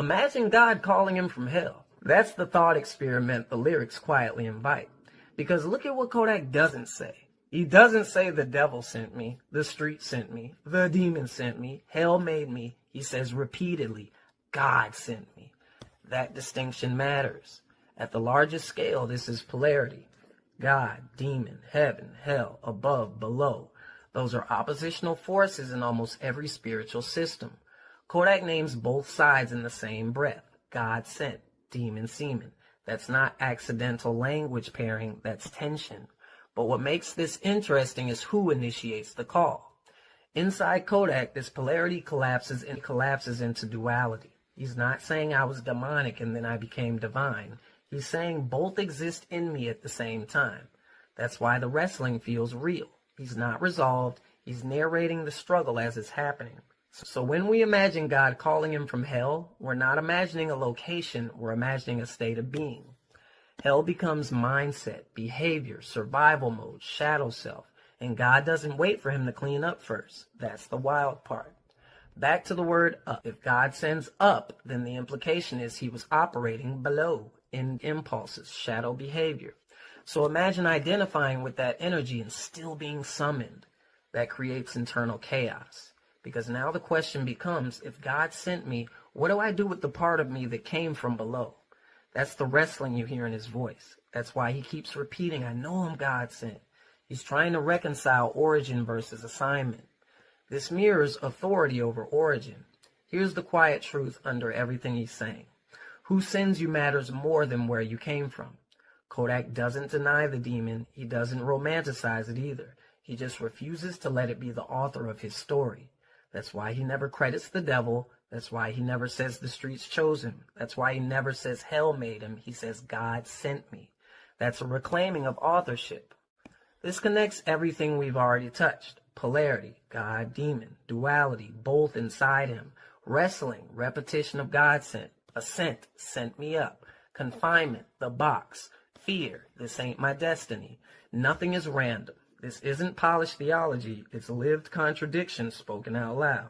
Imagine God calling him from hell. That's the thought experiment the lyrics quietly invite. Because look at what Kodak doesn't say. He doesn't say the devil sent me, the street sent me, the demon sent me, hell made me. He says repeatedly, God sent me. That distinction matters. At the largest scale, this is polarity. God, demon, heaven, hell, above, below. Those are oppositional forces in almost every spiritual system. Kodak names both sides in the same breath. God sent, demon semen. That's not accidental language pairing, that's tension. But what makes this interesting is who initiates the call. Inside Kodak, this polarity collapses into duality. He's not saying I was demonic and then I became divine. He's saying both exist in me at the same time. That's why the wrestling feels real. He's not resolved. He's narrating the struggle as it's happening. So when we imagine God calling him from hell, we're not imagining a location, we're imagining a state of being. Hell becomes mindset, behavior, survival mode, shadow self, and God doesn't wait for him to clean up first. That's the wild part. Back to the word up. If God sends up, then the implication is he was operating below in impulses, shadow behavior. So imagine identifying with that energy and still being summoned. That creates internal chaos. Because now the question becomes, if God sent me, what do I do with the part of me that came from below? That's the wrestling you hear in his voice. That's why he keeps repeating, I know I'm God sent. He's trying to reconcile origin versus assignment. This mirrors authority over origin. Here's the quiet truth under everything he's saying. Who sends you matters more than where you came from. Kodak doesn't deny the demon. He doesn't romanticize it either. He just refuses to let it be the author of his story. That's why he never credits the devil. That's why he never says the streets chose him. That's why he never says hell made him. He says God sent me. That's a reclaiming of authorship. This connects everything we've already touched. Polarity, God, demon, duality, both inside him. Wrestling, repetition of God sent. Ascent, sent me up. Confinement, the box. Fear, this ain't my destiny. Nothing is random. This isn't polished theology. It's lived contradiction spoken out loud.